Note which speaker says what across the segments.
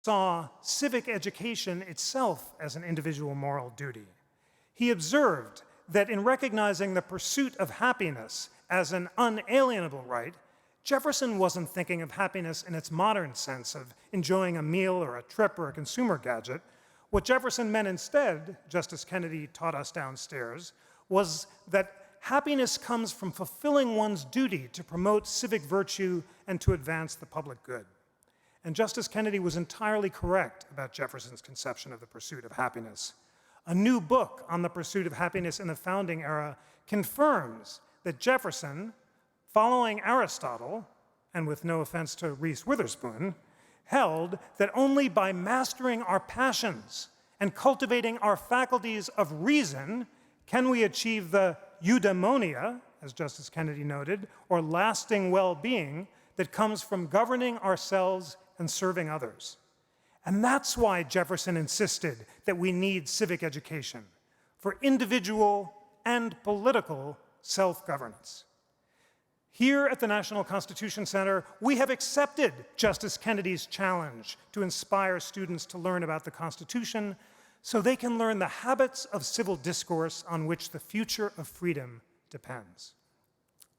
Speaker 1: saw civic education itself as an individual moral duty. He observed that in recognizing the pursuit of happiness as an unalienable right, Jefferson wasn't thinking of happiness in its modern sense of enjoying a meal or a trip or a consumer gadget. What Jefferson meant instead, Justice Kennedy taught us downstairs, was that happiness comes from fulfilling one's duty to promote civic virtue and to advance the public good. And Justice Kennedy was entirely correct about Jefferson's conception of the pursuit of happiness. A new book on the pursuit of happiness in the founding era confirms that Jefferson, following Aristotle, and with no offense to Reese Witherspoon, held that only by mastering our passions and cultivating our faculties of reason can we achieve the eudaimonia, as Justice Kennedy noted, or lasting well-being that comes from governing ourselves and serving others. And that's why Jefferson insisted that we need civic education for individual and political self-governance. Here at the National Constitution Center, we have accepted Justice Kennedy's challenge to inspire students to learn about the Constitution so they can learn the habits of civil discourse on which the future of freedom depends.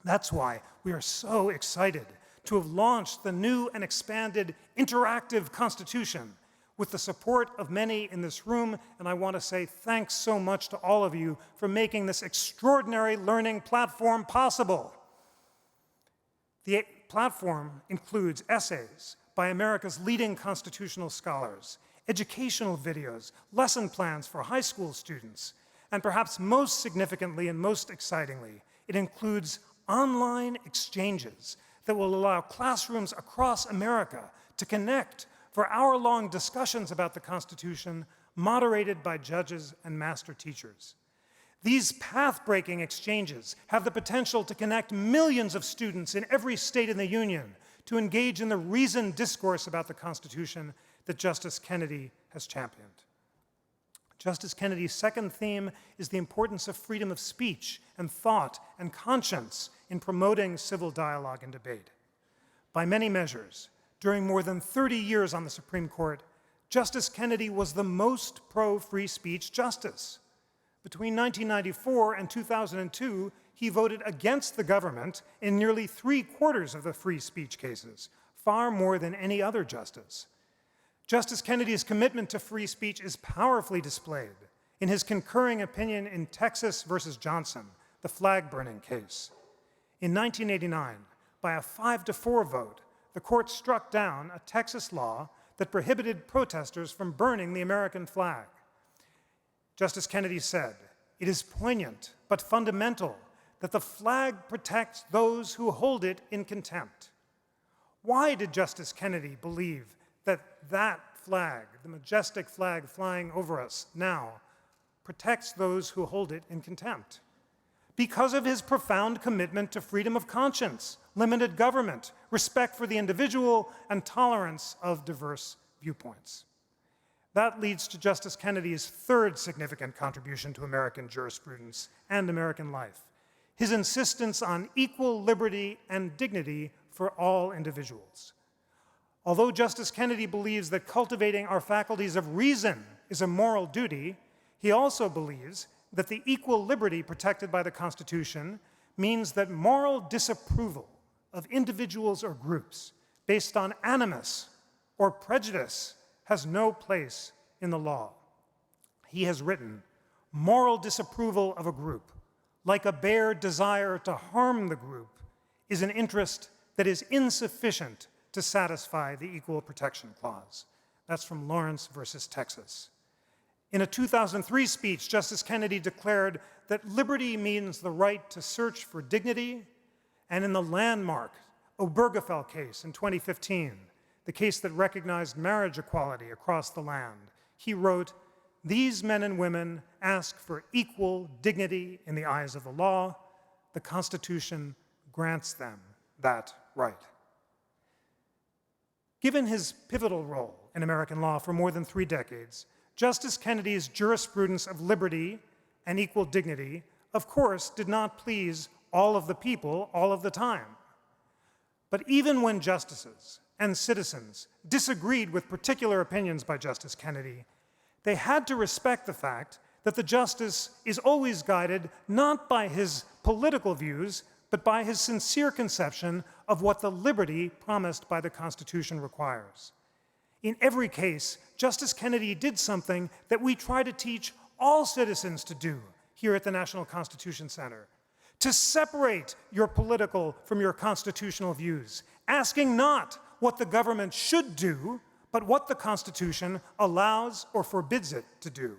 Speaker 1: That's why we are so excited to have launched the new and expanded interactive Constitution with the support of many in this room, and I want to say thanks so much to all of you for making this extraordinary learning platform possible. The platform includes essays by America's leading constitutional scholars, educational videos, lesson plans for high school students, and perhaps most significantly and most excitingly, it includes online exchanges that will allow classrooms across America to connect for hour-long discussions about the Constitution moderated by judges and master teachers. These path-breaking exchanges have the potential to connect millions of students in every state in the Union to engage in the reasoned discourse about the Constitution that Justice Kennedy has championed. Justice Kennedy's second theme is the importance of freedom of speech and thought and conscience in promoting civil dialogue and debate. By many measures, during more than 30 years on the Supreme Court, Justice Kennedy was the most pro-free speech justice. Between 1994 and 2002, he voted against the government in nearly 3/4 of the free speech cases, far more than any other justice. Justice Kennedy's commitment to free speech is powerfully displayed in his concurring opinion in Texas versus Johnson, the flag-burning case. In 1989, by a 5-4 vote, the court struck down a Texas law that prohibited protesters from burning the American flag. Justice Kennedy said, "It is poignant but fundamental that the flag protects those who hold it in contempt." Why did Justice Kennedy believe that that flag, the majestic flag flying over us now, protects those who hold it in contempt? Because of his profound commitment to freedom of conscience, limited government, respect for the individual, and tolerance of diverse viewpoints. That leads to Justice Kennedy's third significant contribution to American jurisprudence and American life, his insistence on equal liberty and dignity for all individuals. Although Justice Kennedy believes that cultivating our faculties of reason is a moral duty, he also believes that the equal liberty protected by the Constitution means that moral disapproval of individuals or groups based on animus or prejudice has no place in the law. He has written, "Moral disapproval of a group, like a bare desire to harm the group, is an interest that is insufficient to satisfy the Equal Protection Clause." That's from Lawrence versus Texas. In a 2003 speech, Justice Kennedy declared that liberty means the right to search for dignity, and in the landmark Obergefell case in 2015, the case that recognized marriage equality across the land, he wrote, "These men and women ask for equal dignity in the eyes of the law. The Constitution grants them that right." Given his pivotal role in American law for more than 3 decades, Justice Kennedy's jurisprudence of liberty and equal dignity, of course, did not please all of the people all of the time. But even when justices and citizens disagreed with particular opinions by Justice Kennedy, they had to respect the fact that the justice is always guided not by his political views, but by his sincere conception of what the liberty promised by the Constitution requires. In every case, Justice Kennedy did something that we try to teach all citizens to do here at the National Constitution Center: to separate your political from your constitutional views, asking not what the government should do, but what the Constitution allows or forbids it to do.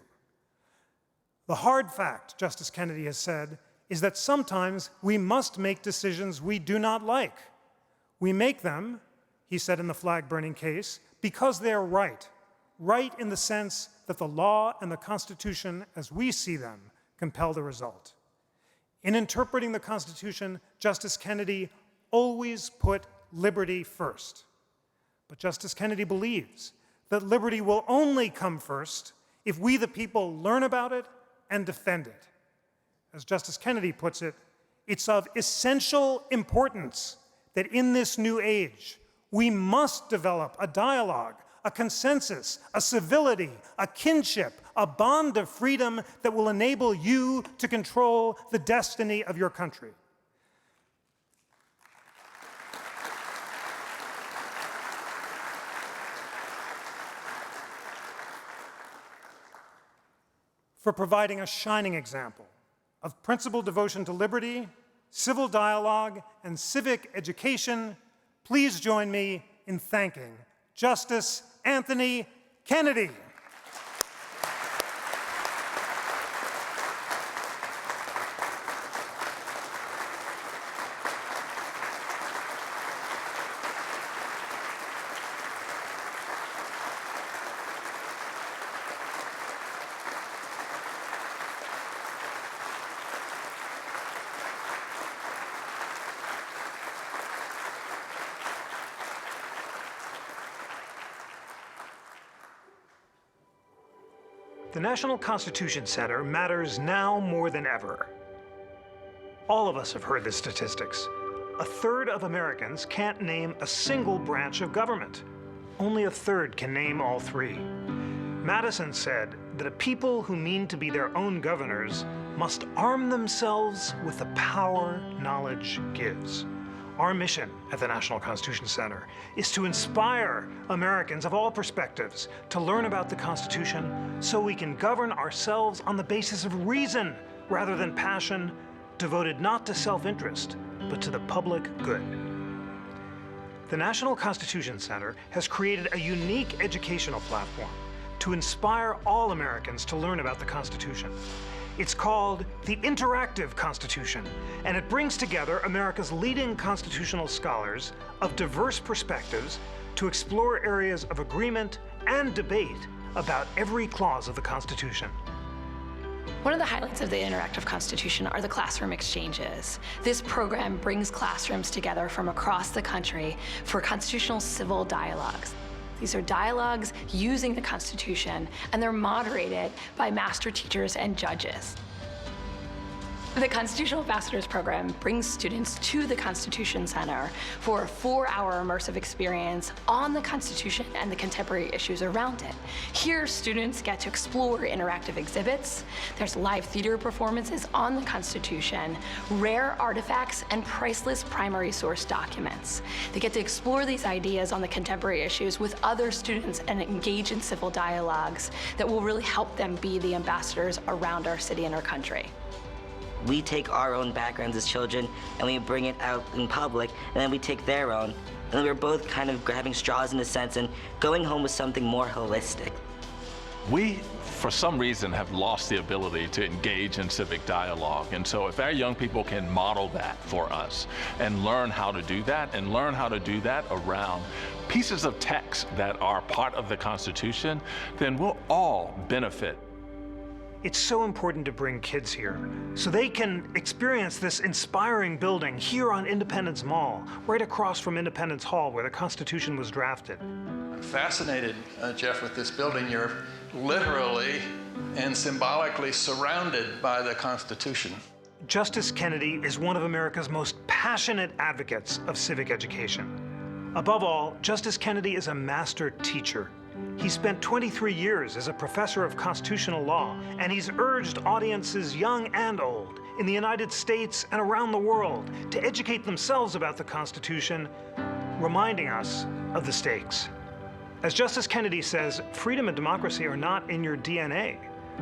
Speaker 1: The hard fact, Justice Kennedy has said, is that sometimes we must make decisions we do not like. We make them, he said in the flag-burning case, because they're right. Right in the sense that the law and the Constitution, as we see them, compel the result. In interpreting the Constitution, Justice Kennedy always put liberty first. But Justice Kennedy believes that liberty will only come first if we, the people, learn about it and defend it. As Justice Kennedy puts it, it's of essential importance that in this new age, we must develop a dialogue, a consensus, a civility, a kinship, a bond of freedom that will enable you to control the destiny of your country. For providing a shining example of principled devotion to liberty, civil dialogue, and civic education, please join me in thanking Justice Anthony Kennedy. The National Constitution Center matters now more than ever. All of us have heard the statistics. 1/3 of Americans can't name a single branch of government. Only 1/3 can name all three. Madison said that a people who mean to be their own governors must arm themselves with the power knowledge gives. Our mission at the National Constitution Center is to inspire Americans of all perspectives to learn about the Constitution so we can govern ourselves on the basis of reason rather than passion, devoted not to self-interest, but to the public good. The National Constitution Center has created a unique educational platform to inspire all Americans to learn about the Constitution. It's called the Interactive Constitution, and it brings together America's leading constitutional scholars of diverse perspectives to explore areas of agreement and debate about every clause of the Constitution.
Speaker 2: One of the highlights of the Interactive Constitution are the classroom exchanges. This program brings classrooms together from across the country for constitutional civil dialogues. These are dialogues using the Constitution, and they're moderated by master teachers and judges. The Constitutional Ambassadors Program brings students to the Constitution Center for a 4-hour immersive experience on the Constitution and the contemporary issues around it. Here, students get to explore interactive exhibits. There's live theater performances on the Constitution, rare artifacts, and priceless primary source documents. They get to explore these ideas on the contemporary issues with other students and engage in civil dialogues that will really help them be the ambassadors around our city and our country.
Speaker 3: We take our own backgrounds as children and we bring it out in public, and then we take their own. And then we're both kind of grabbing straws in a sense and going home with something more holistic.
Speaker 4: We, for some reason, have lost the ability to engage in civic dialogue. And so if our young people can model that for us and learn how to do that, and learn how to do that around pieces of text that are part of the Constitution, then we'll all benefit.
Speaker 1: It's so important to bring kids here so they can experience this inspiring building here on Independence Mall, right across from Independence Hall where the Constitution was drafted.
Speaker 5: I'm fascinated, Jeff, with this building. You're literally and symbolically surrounded by the Constitution.
Speaker 1: Justice Kennedy is one of America's most passionate advocates of civic education. Above all, Justice Kennedy is a master teacher. He spent 23 years as a professor of constitutional law, and he's urged audiences young and old in the United States and around the world to educate themselves about the Constitution, reminding us of the stakes. As Justice Kennedy says, freedom and democracy are not in your DNA.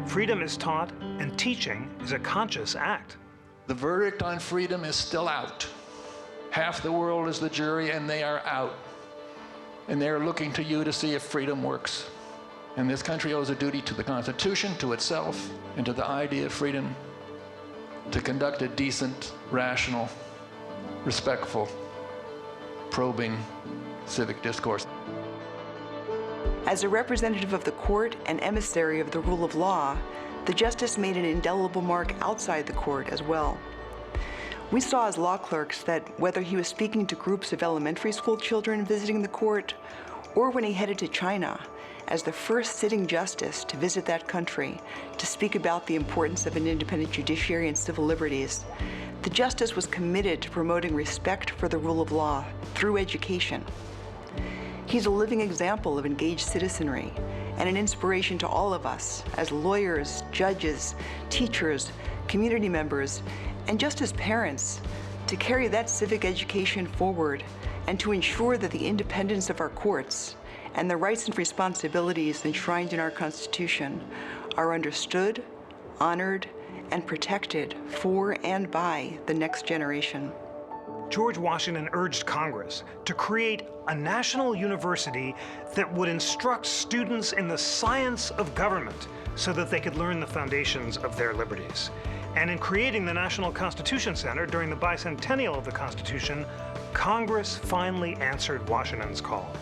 Speaker 1: Freedom is taught, and teaching is a conscious act.
Speaker 5: The verdict on freedom is still out. Half the world is the jury, and they are out. And they're looking to you to see if freedom works. And this country owes a duty to the Constitution, to itself, and to the idea of freedom to conduct a decent, rational, respectful, probing civic discourse.
Speaker 6: As a representative of the court and emissary of the rule of law, the justice made an indelible mark outside the court as well. We saw as law clerks that whether he was speaking to groups of elementary school children visiting the court, or when he headed to China as the first sitting justice to visit that country to speak about the importance of an independent judiciary and civil liberties, the justice was committed to promoting respect for the rule of law through education. He's a living example of engaged citizenry and an inspiration to all of us as lawyers, judges, teachers, community members, and just as parents, to carry that civic education forward and to ensure that the independence of our courts and the rights and responsibilities enshrined in our Constitution are understood, honored, and protected for and by the next generation.
Speaker 1: George Washington urged Congress to create a national university that would instruct students in the science of government so that they could learn the foundations of their liberties. And in creating the National Constitution Center during the bicentennial of the Constitution, Congress finally answered Washington's call.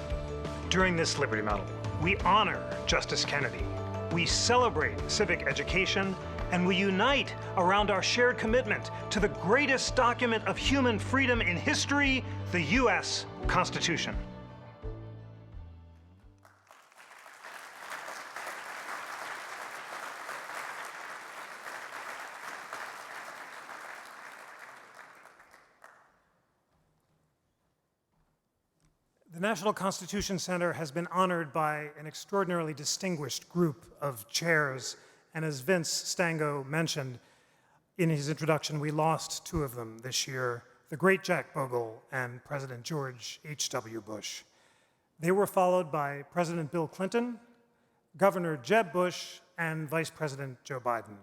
Speaker 1: During this Liberty Medal, we honor Justice Kennedy, we celebrate civic education, and we unite around our shared commitment to the greatest document of human freedom in history, the U.S. Constitution. The National Constitution Center has been honored by an extraordinarily distinguished group of chairs, and as Vince Stango mentioned in his introduction, we lost two of them this year, the great Jack Bogle and President George H.W. Bush. They were followed by President Bill Clinton, Governor Jeb Bush, and Vice President Joe Biden.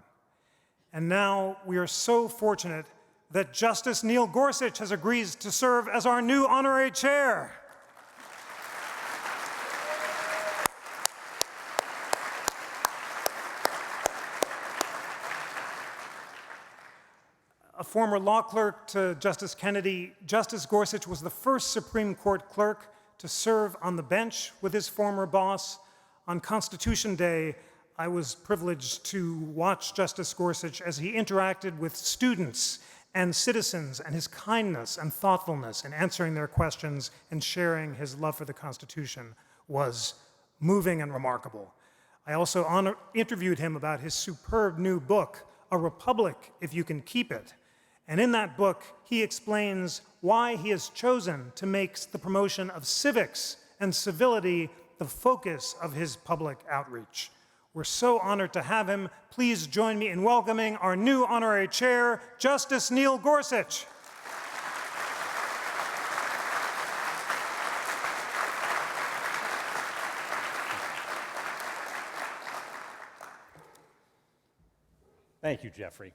Speaker 1: And now we are so fortunate that Justice Neil Gorsuch has agreed to serve as our new honorary chair. A former law clerk to Justice Kennedy, Justice Gorsuch was the first Supreme Court clerk to serve on the bench with his former boss. On Constitution Day, I was privileged to watch Justice Gorsuch as he interacted with students and citizens, and his kindness and thoughtfulness in answering their questions and sharing his love for the Constitution was moving and remarkable. I also interviewed him about his superb new book, A Republic If You Can Keep It. And in that book, he explains why he has chosen to make the promotion of civics and civility the focus of his public outreach. We're so honored to have him. Please join me in welcoming our new honorary chair, Justice Neil Gorsuch.
Speaker 7: Thank you, Jeffrey.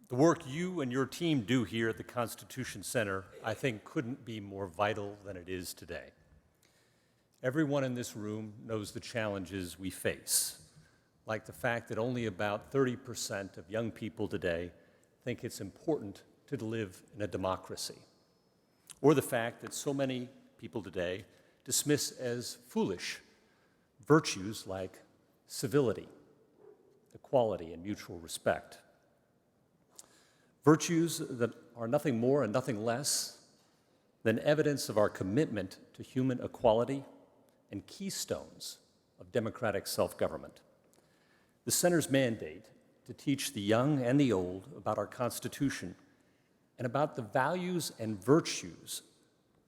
Speaker 7: The work you and your team do here at the Constitution Center, I think, couldn't be more vital than it is today. Everyone in this room knows the challenges we face, like the fact that only about 30% of young people today think it's important to live in a democracy, or the fact that so many people today dismiss as foolish virtues like civility, equality, and mutual respect. Virtues that are nothing more and nothing less than evidence of our commitment to human equality and keystones of democratic self-government. The Center's mandate to teach the young and the old about our Constitution and about the values and virtues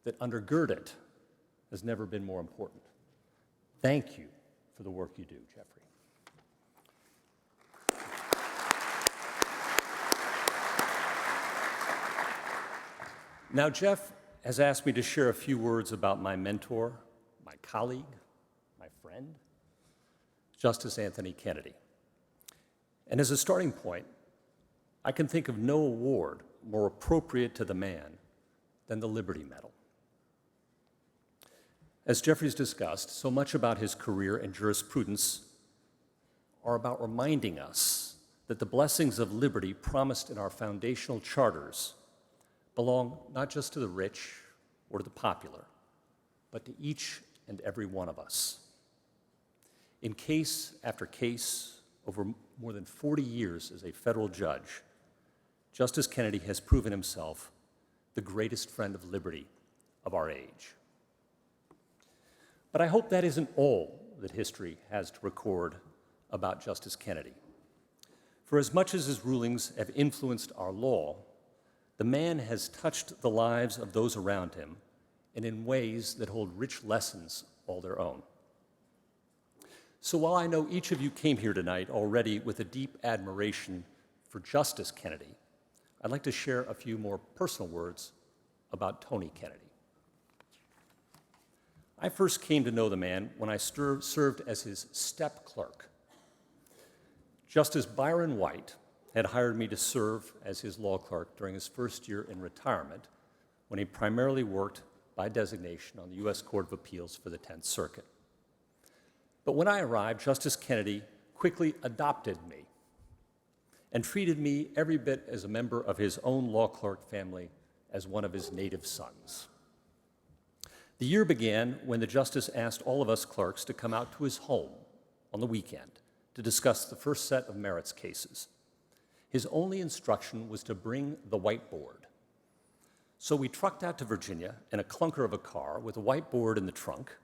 Speaker 7: that undergird it has never been more important. Thank you for the work you do, Jeffrey. Now, Jeff has asked me to share a few words about my mentor, my colleague, my friend, Justice Anthony Kennedy. And as a starting point, I can think of no award more appropriate to the man than the Liberty Medal. As Jeffrey's discussed, so much about his career and jurisprudence are about reminding us that the blessings of liberty promised in our foundational charters belong not just to the rich or to the popular, but to each and every one of us. In case after case, over more than 40 years as a federal judge, Justice Kennedy has proven himself the greatest friend of liberty of our age. But I hope that isn't all that history has to record about Justice Kennedy. For as much as his rulings have influenced our law, the man has touched the lives of those around him and in ways that hold rich lessons all their own. So while I know each of you came here tonight already with a deep admiration for Justice Kennedy, I'd like to share a few more personal words about Tony Kennedy. I first came to know the man when I served as his step clerk. Justice Byron White had hired me to serve as his law clerk during his first year in retirement, when he primarily worked by designation on the U.S. Court of Appeals for the 10th Circuit. But when I arrived, Justice Kennedy quickly adopted me and treated me every bit as a member of his own law clerk family as one of his native sons. The year began when the justice asked all of us clerks to come out to his home on the weekend to discuss the first set of merits cases. His only instruction was to bring the whiteboard. So we trucked out to Virginia in a clunker of a car with a whiteboard in the trunk,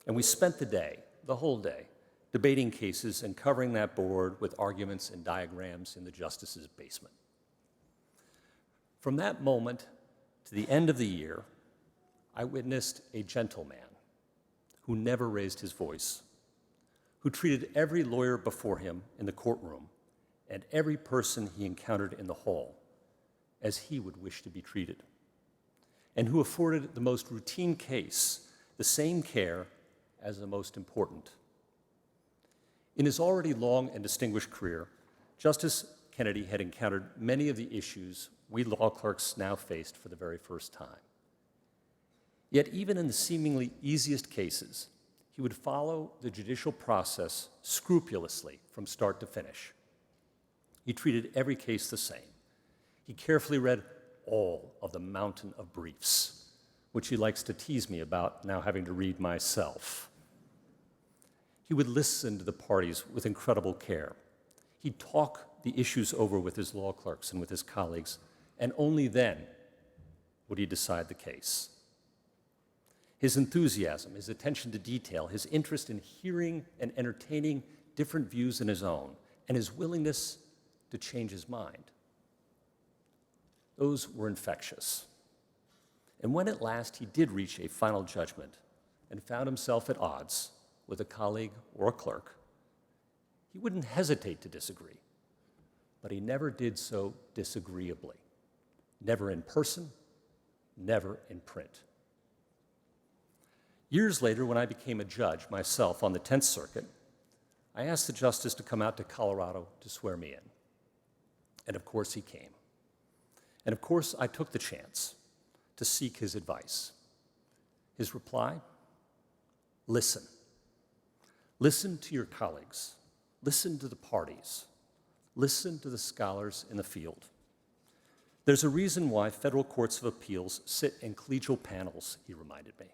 Speaker 7: and we spent the whole day, debating cases and covering that board with arguments and diagrams in the justice's basement. From that moment to the end of the year, I witnessed a gentleman who never raised his voice, who treated every lawyer before him in the courtroom and every person he encountered in the hall as he would wish to be treated, and who afforded the most routine case the same care as the most important. In his already long and distinguished career, Justice Kennedy had encountered many of the issues we law clerks now faced for the very first time. Yet even in the seemingly easiest cases, he would follow the judicial process scrupulously from start to finish. He treated every case the same. He carefully read all of the mountain of briefs, which he likes to tease me about now having to read myself. He would listen to the parties with incredible care. He'd talk the issues over with his law clerks and with his colleagues, and only then would he decide the case. His enthusiasm, his attention to detail, his interest in hearing and entertaining different views than his own, and his willingness to change his mind, those were infectious. And when at last he did reach a final judgment and found himself at odds with a colleague or a clerk, he wouldn't hesitate to disagree, but he never did so disagreeably. Never in person, never in print. Years later, when I became a judge myself on the 10th Circuit, I asked the justice to come out to Colorado to swear me in. And of course he came. And of course I took the chance to seek his advice. His reply? Listen. Listen to your colleagues. Listen to the parties. Listen to the scholars in the field. There's a reason why federal courts of appeals sit in collegial panels, he reminded me,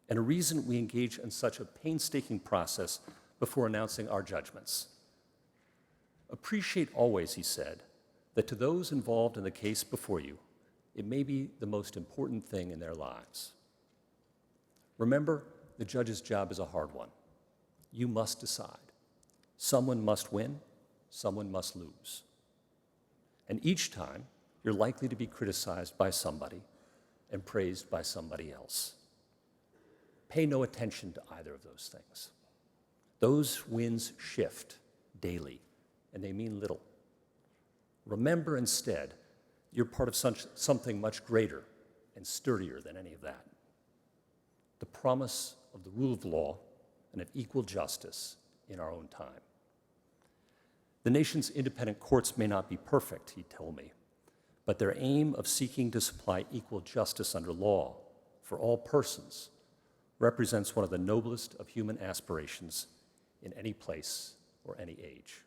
Speaker 7: and a reason we engage in such a painstaking process before announcing our judgments. Appreciate always, he said, that to those involved in the case before you, it may be the most important thing in their lives. Remember, the judge's job is a hard one. You must decide. Someone must win, someone must lose. And each time, you're likely to be criticized by somebody and praised by somebody else. Pay no attention to either of those things. Those winds shift daily, and they mean little. Remember instead, you're part of something much greater and sturdier than any of that. The promise of the rule of law and of equal justice in our own time. The nation's independent courts may not be perfect, he told me, but their aim of seeking to supply equal justice under law for all persons represents one of the noblest of human aspirations in any place or any age.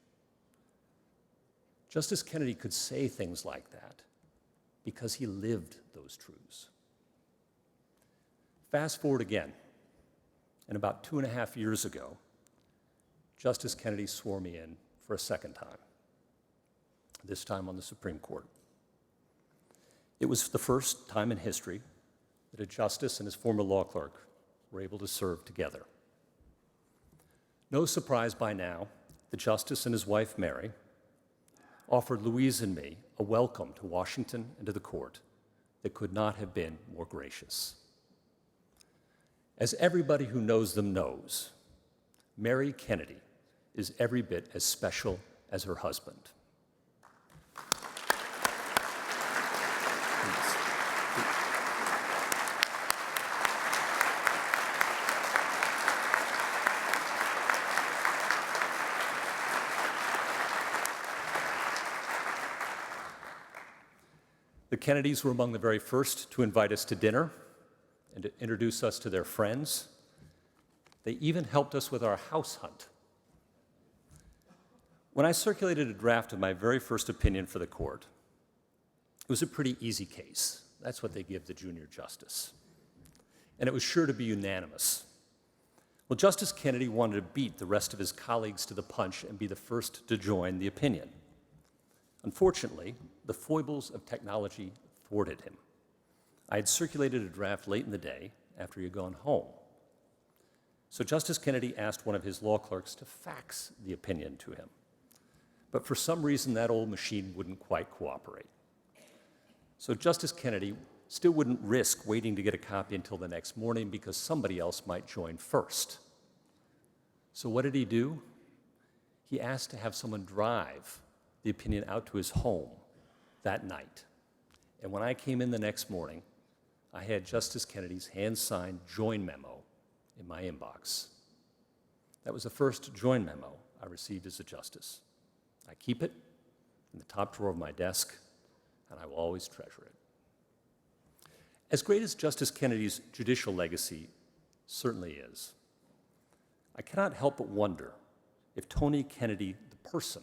Speaker 7: Justice Kennedy could say things like that because he lived those truths. Fast forward again, and about 2.5 years ago, Justice Kennedy swore me in for a second time, this time on the Supreme Court. It was the first time in history that a justice and his former law clerk were able to serve together. No surprise by now, the justice and his wife, Mary, offered Louise and me a welcome to Washington and to the court that could not have been more gracious. As everybody who knows them knows, Mary Kennedy is every bit as special as her husband. The Kennedys were among the very first to invite us to dinner and to introduce us to their friends. They even helped us with our house hunt. When I circulated a draft of my very first opinion for the court, it was a pretty easy case. That's what they give the junior justice. And it was sure to be unanimous. Well, Justice Kennedy wanted to beat the rest of his colleagues to the punch and be the first to join the opinion. Unfortunately, the foibles of technology thwarted him. I had circulated a draft late in the day after he had gone home. So Justice Kennedy asked one of his law clerks to fax the opinion to him. But for some reason, that old machine wouldn't quite cooperate. So Justice Kennedy still wouldn't risk waiting to get a copy until the next morning because somebody else might join first. So what did he do? He asked to have someone drive the opinion out to his home that night. And when I came in the next morning, I had Justice Kennedy's hand-signed join memo in my inbox. That was the first join memo I received as a justice. I keep it in the top drawer of my desk, and I will always treasure it. As great as Justice Kennedy's judicial legacy certainly is, I cannot help but wonder if Tony Kennedy, the person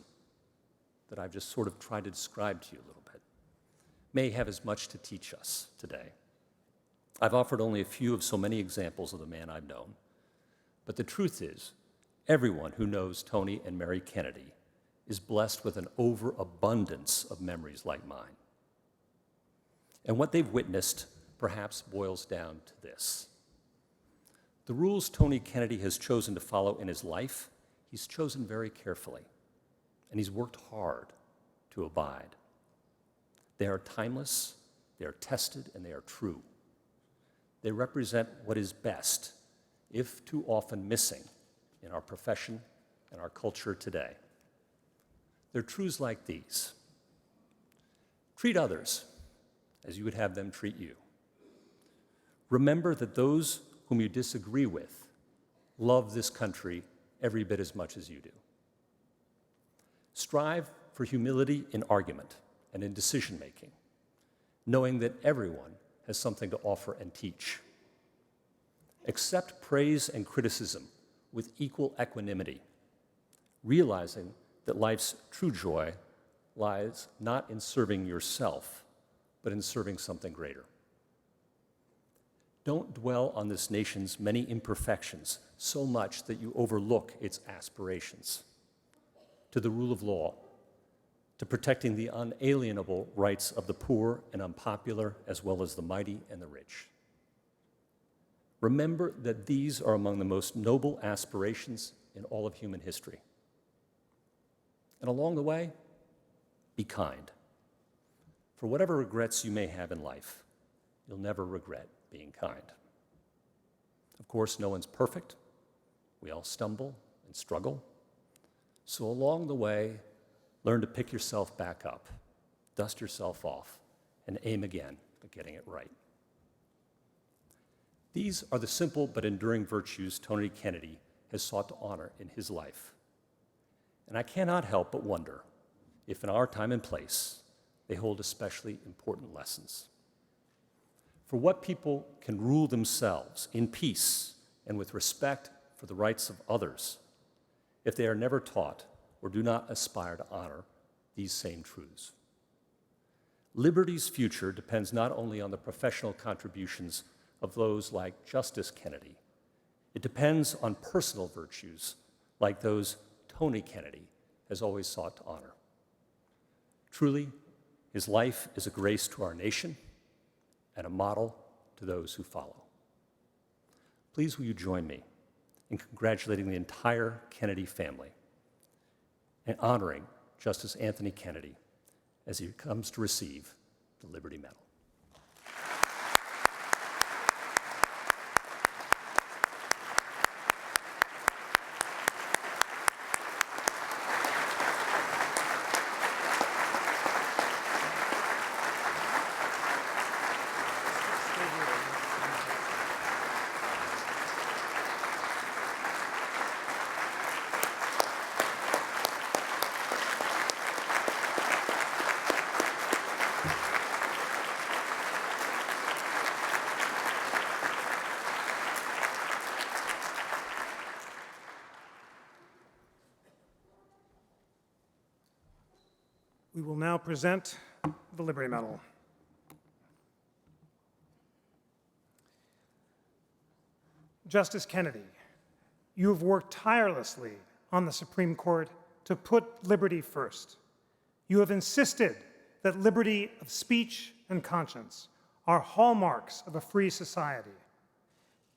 Speaker 7: that I've just sort of tried to describe to you a little bit, may have as much to teach us today. I've offered only a few of so many examples of the man I've known, but the truth is, everyone who knows Tony and Mary Kennedy is blessed with an overabundance of memories like mine. And what they've witnessed perhaps boils down to this. The rules Tony Kennedy has chosen to follow in his life, he's chosen very carefully, and he's worked hard to abide. They are timeless, they are tested, and they are true. They represent what is best, if too often missing, in our profession and our culture today. They're truths like these. Treat others as you would have them treat you. Remember that those whom you disagree with love this country every bit as much as you do. Strive for humility in argument and in decision-making, knowing that everyone has something to offer and teach. Accept praise and criticism with equal equanimity, realizing that life's true joy lies not in serving yourself, but in serving something greater. Don't dwell on this nation's many imperfections so much that you overlook its aspirations to the rule of law, to protecting the unalienable rights of the poor and unpopular, as well as the mighty and the rich. Remember that these are among the most noble aspirations in all of human history. And along the way, be kind. For whatever regrets you may have in life, you'll never regret being kind. Of course, no one's perfect. We all stumble and struggle. So along the way, learn to pick yourself back up, dust yourself off, and aim again at getting it right. These are the simple but enduring virtues Tony Kennedy has sought to honor in his life. And I cannot help but wonder if in our time and place, they hold especially important lessons. For what people can rule themselves in peace and with respect for the rights of others if they are never taught or do not aspire to honor these same truths? Liberty's future depends not only on the professional contributions of those like Justice Kennedy, it depends on personal virtues like those Tony Kennedy has always sought to honor. Truly, his life is a grace to our nation and a model to those who follow. Please will you join me in congratulating the entire Kennedy family and honoring Justice Anthony Kennedy as he comes to receive the Liberty Medal.
Speaker 1: We will now present the Liberty Medal. Justice Kennedy, you have worked tirelessly on the Supreme Court to put liberty first. You have insisted that liberty of speech and conscience are hallmarks of a free society.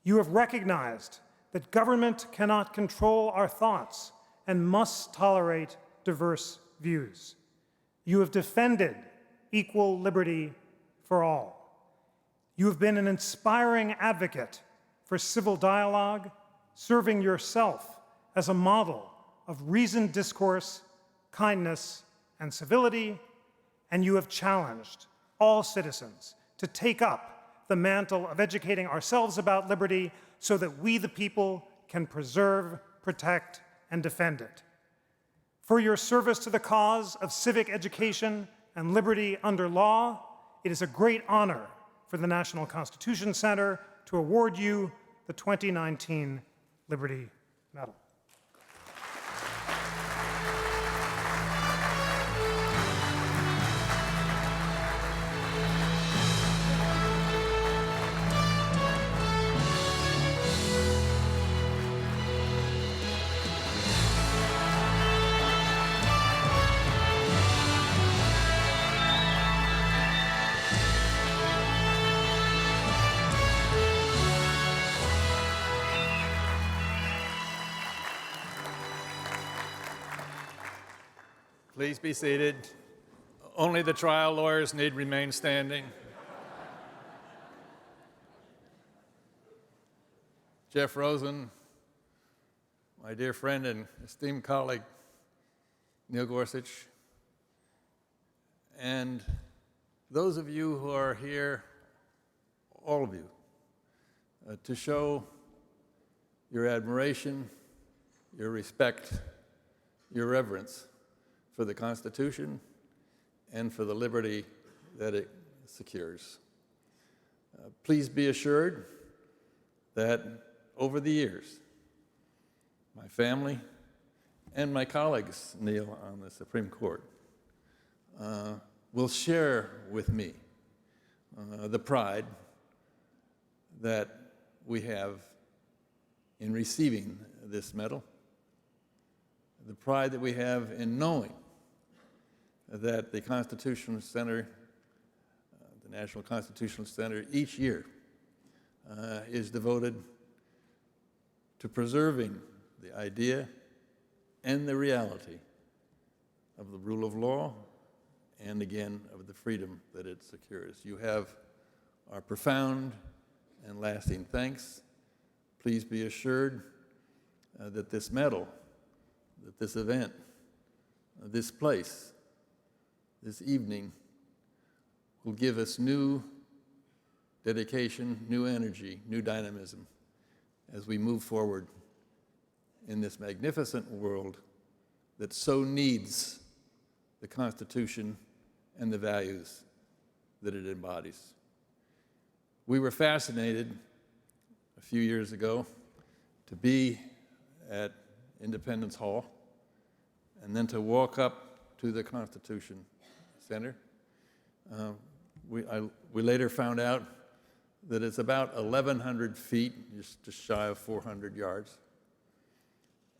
Speaker 1: You have recognized that government cannot control our thoughts and must tolerate diverse views. You have defended equal liberty for all. You have been an inspiring advocate for civil dialogue, serving yourself as a model of reasoned discourse, kindness, and civility, and you have challenged all citizens to take up the mantle of educating ourselves about liberty so that we, the people, can preserve, protect, and defend it. For your service to the cause of civic education and liberty under law, it is a great honor for the National Constitution Center to award you the 2019 Liberty Medal.
Speaker 8: Please be seated. Only the trial lawyers need remain standing. Jeff Rosen, my dear friend and esteemed colleague, Neil Gorsuch, and those of you who are here, all of you, to show your admiration, your respect, your reverence for the Constitution and for the liberty that it secures. Please be assured that over the years, my family and my colleagues, Neil, on the Supreme Court, will share with me the pride that we have in receiving this medal, the pride that we have in knowing that the Constitutional Center, the National Constitutional Center, each year is devoted to preserving the idea and the reality of the rule of law and again of the freedom that it secures. You have our profound and lasting thanks. Please be assured that this medal, that this event, this place, this evening will give us new dedication, new energy, new dynamism as we move forward in this magnificent world that so needs the Constitution and the values that it embodies. We were fascinated a few years ago to be at Independence Hall and then to walk up to the Constitution Center. We later found out that it's about 1,100 feet, just shy of 400 yards.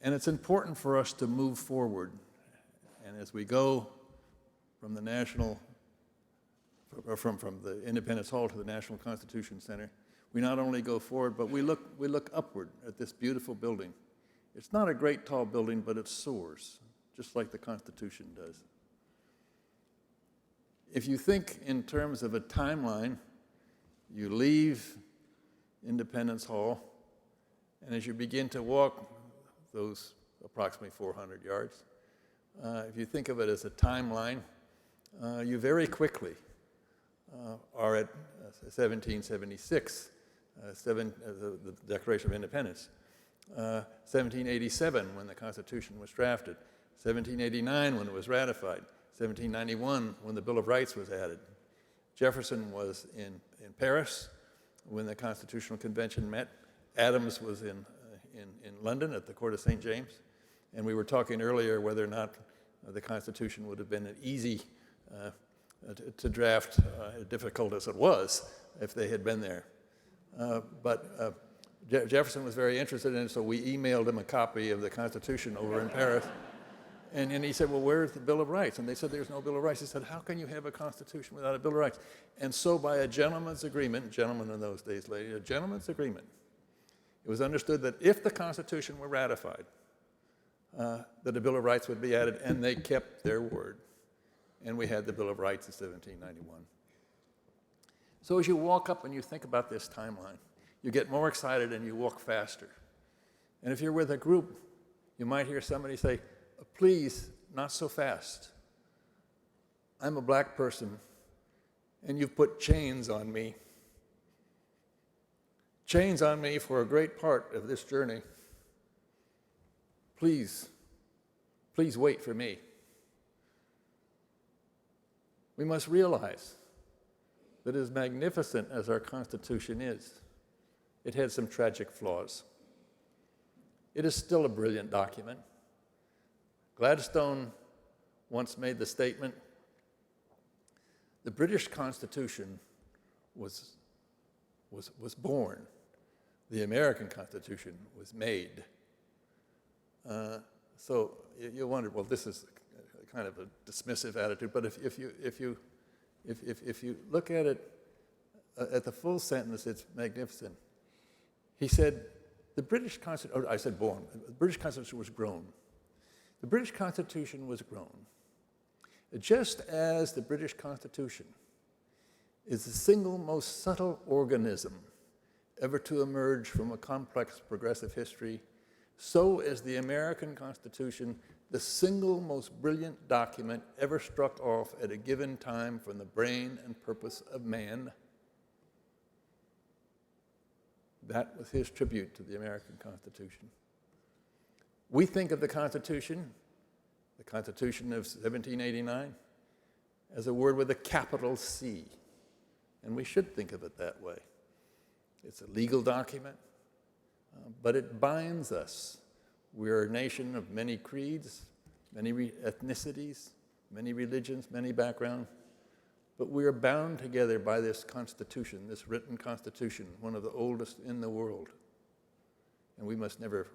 Speaker 8: And it's important for us to move forward. And as we go from the Independence Hall to the National Constitution Center, we not only go forward, but we look upward at this beautiful building. It's not a great tall building, but it soars, just like the Constitution does. If you think in terms of a timeline, you leave Independence Hall, and as you begin to walk those approximately 400 yards, if you think of it as a timeline, you very quickly are at 1776, the Declaration of Independence, 1787 when the Constitution was drafted, 1789 when it was ratified, 1791 when the Bill of Rights was added. Jefferson was in Paris when the Constitutional Convention met. Adams was in London at the Court of St. James. And we were talking earlier whether or not the Constitution would have been easy to draft, difficult as it was, if they had been there. But Jefferson was very interested in it, so we emailed him a copy of the Constitution over in Paris. And he said, well, where's the Bill of Rights? And they said, there's no Bill of Rights. He said, how can you have a Constitution without a Bill of Rights? And so by a gentleman's agreement, gentlemen in those days, lady, a gentleman's agreement, it was understood that if the Constitution were ratified, that a Bill of Rights would be added, and they kept their word. And we had the Bill of Rights in 1791. So as you walk up and you think about this timeline, you get more excited and you walk faster. And if you're with a group, you might hear somebody say, please, not so fast. I'm a black person, and you've put chains on me. Chains on me for a great part of this journey. Please, please wait for me. We must realize that as magnificent as our Constitution is, it had some tragic flaws. It is still a brilliant document. Gladstone once made the statement, the British Constitution was born. The American Constitution was made. So you wonder, well, this is kind of a dismissive attitude, but if you look at it at the full sentence, it's magnificent. He said, the British Constitution, I said born, the British Constitution was grown. The British Constitution was grown just as the British Constitution is the single most subtle organism ever to emerge from a complex progressive history, so is the American Constitution the single most brilliant document ever struck off at a given time from the brain and purpose of man. That was his tribute to the American Constitution. We think of the Constitution of 1789, as a word with a capital C, and we should think of it that way. It's a legal document, but it binds us. We're a nation of many creeds, many ethnicities, many religions, many backgrounds, but we are bound together by this Constitution, this written Constitution, one of the oldest in the world. And we must never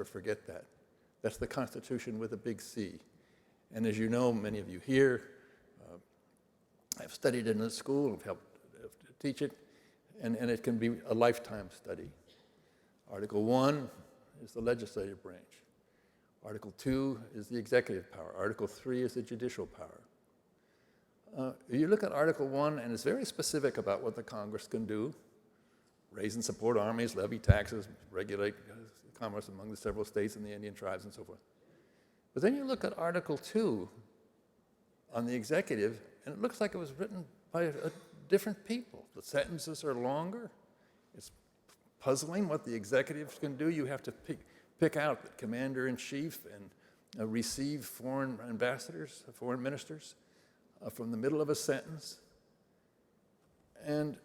Speaker 8: forget that. That's the Constitution with a big C. And as you know, many of you here, I've studied it in school, I've helped teach it, and it can be a lifetime study. Article 1 is the legislative branch. Article 2 is the executive power. Article 3 is the judicial power. You look at Article 1, and it's very specific about what the Congress can do: raise and support armies, levy taxes, regulate commerce among the several states and the Indian tribes, and so forth. But then you look at Article 2 on the executive, and it looks like it was written by different people. The sentences are longer. It's puzzling what the executives can do. You have to pick out the commander-in-chief and receive foreign ambassadors, foreign ministers, from the middle of a sentence. And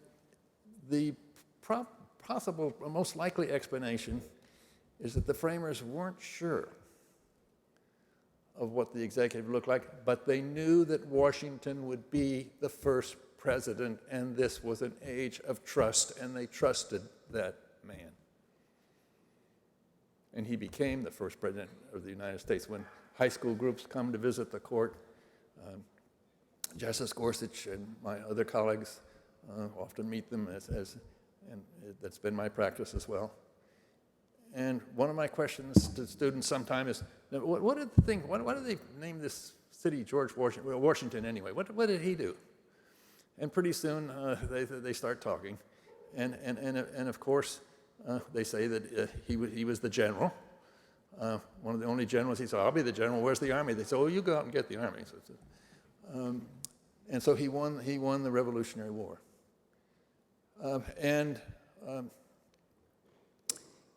Speaker 8: the possible, most likely explanation is that the framers weren't sure of what the executive looked like, but they knew that Washington would be the first president, and this was an age of trust, and they trusted that man. And he became the first president of the United States. When high school groups come to visit the court, Justice Gorsuch and my other colleagues often meet them, and that's been my practice as well. And one of my questions to students sometimes is, what did they think? Why did they name this city George Washington? Well, Washington anyway. What did he do? And pretty soon they start talking, and of course they say that he was the general. One of the only generals. He said, "I'll be the general. Where's the army?" They said, "Oh, you go out and get the army." And so he won the Revolutionary War.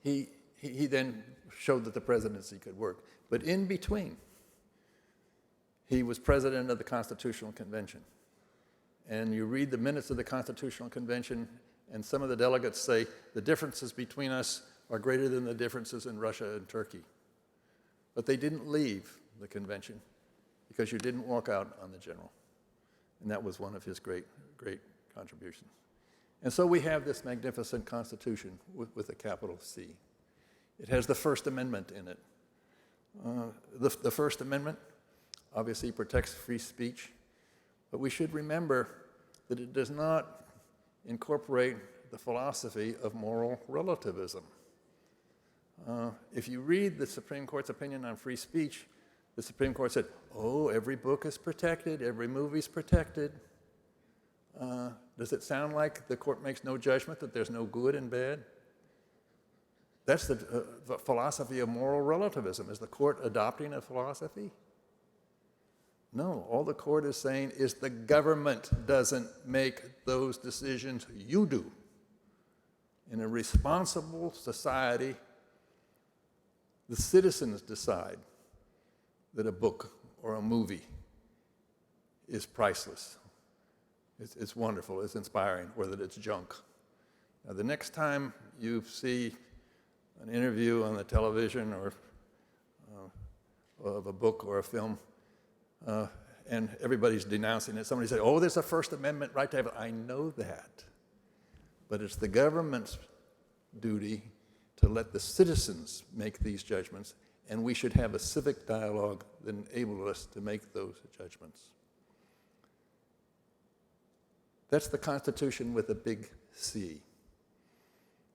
Speaker 8: He then showed that the presidency could work. But in between, he was president of the Constitutional Convention. And you read the minutes of the Constitutional Convention, and some of the delegates say the differences between us are greater than the differences in Russia and Turkey. But they didn't leave the convention because you didn't walk out on the general. And that was one of his great contributions. And so we have this magnificent Constitution with a capital C. It has the First Amendment in it. The First Amendment obviously protects free speech, but we should remember that it does not incorporate the philosophy of moral relativism. If you read the Supreme Court's opinion on free speech, the Supreme Court said, "Oh, every book is protected, every movie's protected." Does it sound like the court makes no judgment, that there's no good and bad? That's the philosophy of moral relativism. Is the court adopting a philosophy? No, all the court is saying is the government doesn't make those decisions, you do. In a responsible society, the citizens decide that a book or a movie is priceless. It's wonderful, it's inspiring, or that it's junk. Now, the next time you see an interview on the television or of a book or a film, and everybody's denouncing it, somebody said, "Oh, there's a First Amendment right to have it." I know that. But it's the government's duty to let the citizens make these judgments, and we should have a civic dialogue that enables us to make those judgments. That's the Constitution with a big C.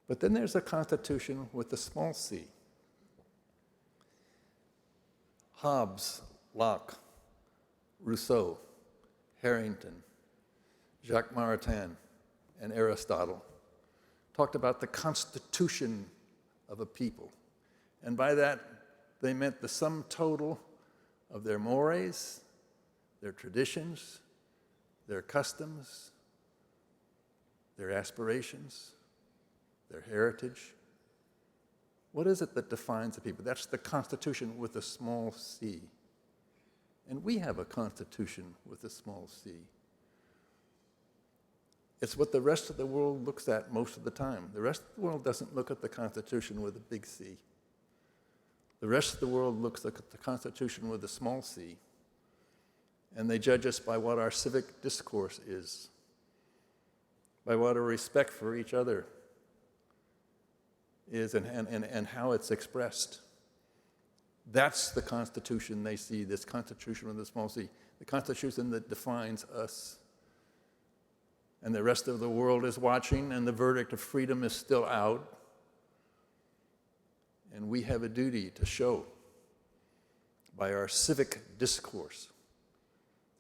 Speaker 8: But then there's a Constitution with a small c. Hobbes, Locke, Rousseau, Harrington, Jacques Maritain, and Aristotle talked about the constitution of a people. And by that, they meant the sum total of their mores, their traditions, their customs, their aspirations, their heritage. What is it that defines a people? That's the Constitution with a small c. And we have a Constitution with a small c. It's what the rest of the world looks at most of the time. The rest of the world doesn't look at the Constitution with a big C. The rest of the world looks at the Constitution with a small c, and they judge us by what our civic discourse is, by what our respect for each other is, and how it's expressed. That's the Constitution they see, this Constitution with a small c, the Constitution that defines us. And the rest of the world is watching, and the verdict of freedom is still out. And we have a duty to show by our civic discourse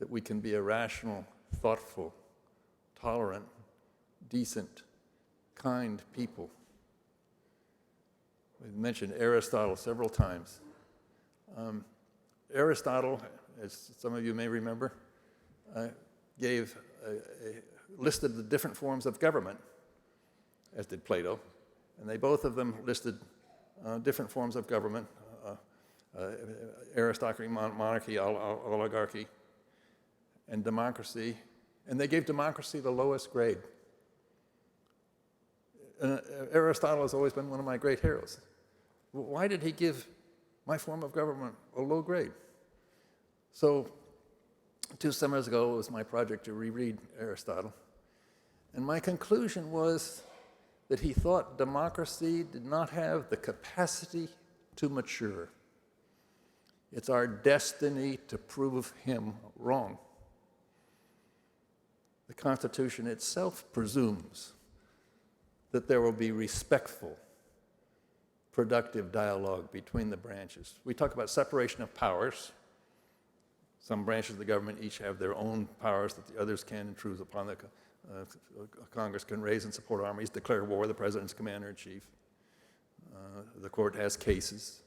Speaker 8: that we can be a rational, thoughtful, tolerant, decent, kind people. We've mentioned Aristotle several times. Aristotle, as some of you may remember, listed the different forms of government, as did Plato, and they both of them listed different forms of government, aristocracy, monarchy, oligarchy, and democracy, and they gave democracy the lowest grade. And Aristotle has always been one of my great heroes. Why did he give my form of government a low grade? So 2 summers ago, it was my project to reread Aristotle, and my conclusion was that he thought democracy did not have the capacity to mature. It's our destiny to prove him wrong. The Constitution itself presumes that there will be respectful, productive dialogue between the branches. We talk about separation of powers. Some branches of the government each have their own powers that the others can intrude upon. The Congress can raise and support armies, declare war, the president's commander-in-chief. The court has cases.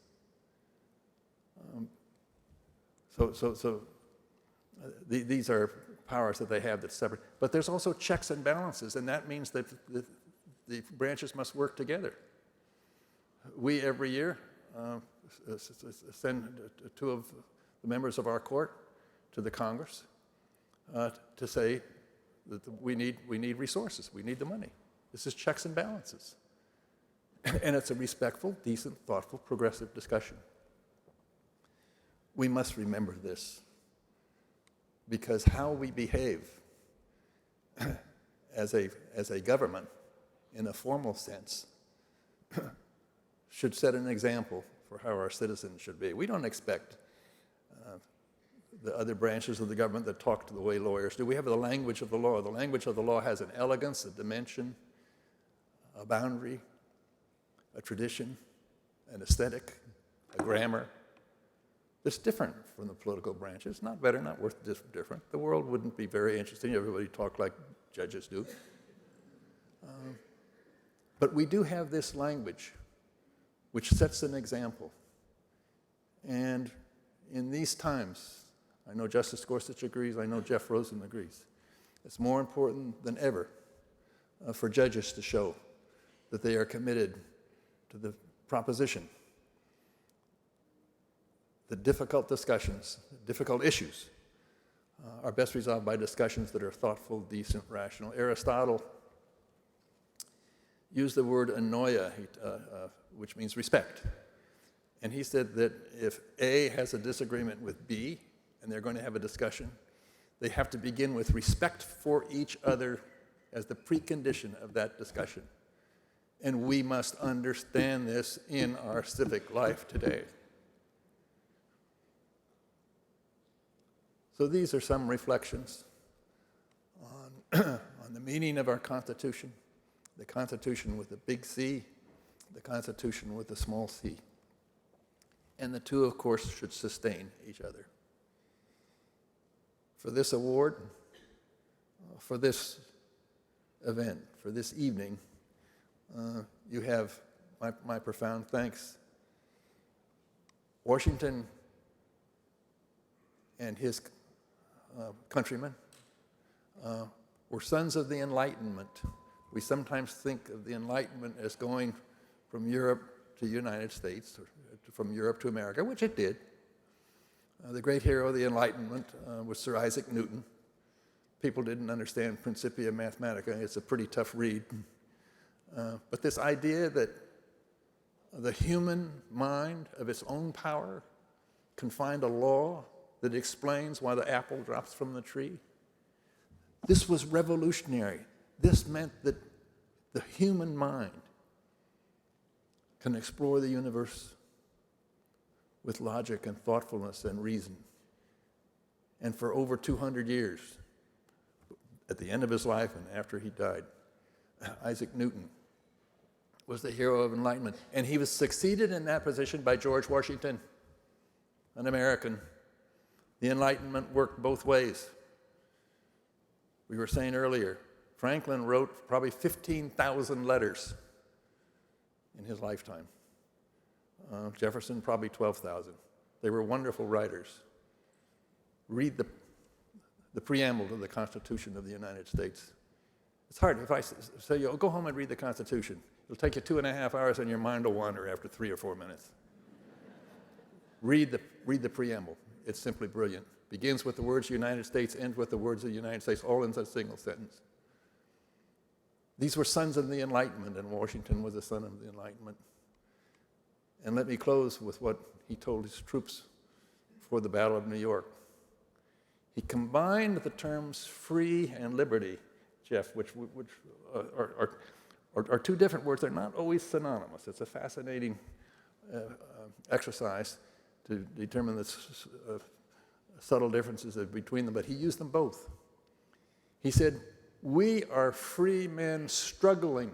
Speaker 8: These are powers that they have that's separate. But there's also checks and balances, and that means that the branches must work together. We, every year, send 2 of the members of our court to the Congress to say that we need resources, we need the money. This is checks and balances. And it's a respectful, decent, thoughtful, progressive discussion. We must remember this, because how we behave as a government, in a formal sense, should set an example for how our citizens should be. We don't expect the other branches of the government that talk to the way lawyers do. We have the language of the law. The language of the law has an elegance, a dimension, a boundary, a tradition, an aesthetic, a grammar that's different from the political branches. Not better, not worth different. The world wouldn't be very interesting. Everybody talked like judges do. But we do have this language which sets an example. And in these times, I know Justice Gorsuch agrees, I know Jeff Rosen agrees, it's more important than ever for judges to show that they are committed to the proposition that difficult discussions, difficult issues, are best resolved by discussions that are thoughtful, decent, rational. Aristotle used the word anoia, which means respect. And he said that if A has a disagreement with B, and they're going to have a discussion, they have to begin with respect for each other as the precondition of that discussion. And we must understand this in our civic life today. So these are some reflections on the meaning of our Constitution, the Constitution with a big C, the Constitution with a small c. And the two, of course, should sustain each other. For this award, for this event, for this evening, you have my profound thanks. Washington and his countrymen were sons of the Enlightenment. We sometimes think of the Enlightenment as going from Europe to the United States, or from Europe to America, which it did. The great hero of the Enlightenment was Sir Isaac Newton. People didn't understand Principia Mathematica. It's a pretty tough read. But this idea that the human mind of its own power can find a law that explains why the apple drops from the tree, this was revolutionary. This meant that the human mind can explore the universe with logic and thoughtfulness and reason. And for over 200 years, at the end of his life and after he died, Isaac Newton was the hero of enlightenment. And he was succeeded in that position by George Washington, an American, The Enlightenment worked both ways. We were saying earlier, Franklin wrote probably 15,000 letters in his lifetime. Jefferson, probably 12,000. They were wonderful writers. Read the preamble to the Constitution of the United States. It's hard. If I say, you go home and read the Constitution, it'll take you 2.5 hours and your mind will wander after 3 or 4 minutes. Read the preamble. It's simply brilliant. Begins with the words United States, ends with the words of the United States, all in a single sentence. These were sons of the Enlightenment, and Washington was a son of the Enlightenment. And let me close with what he told his troops before the Battle of New York. He combined the terms free and liberty, Jeff, which are two different words. They're not always synonymous. It's a fascinating exercise to determine the subtle differences between them, but he used them both. He said, we are free men struggling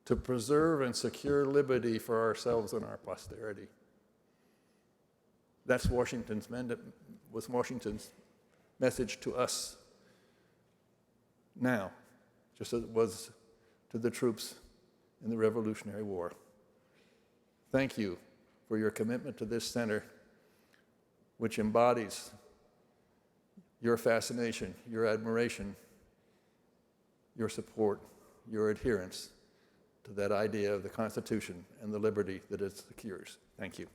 Speaker 8: to preserve and secure liberty for ourselves and our posterity. That's Washington's message to us now, just as it was to the troops in the Revolutionary War. Thank you for your commitment to this center, which embodies your fascination, your admiration, your support, your adherence to that idea of the Constitution and the liberty that it secures. Thank you.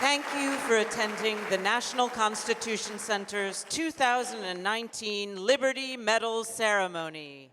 Speaker 9: Thank you for attending the National Constitution Center's 2019 Liberty Medal Ceremony.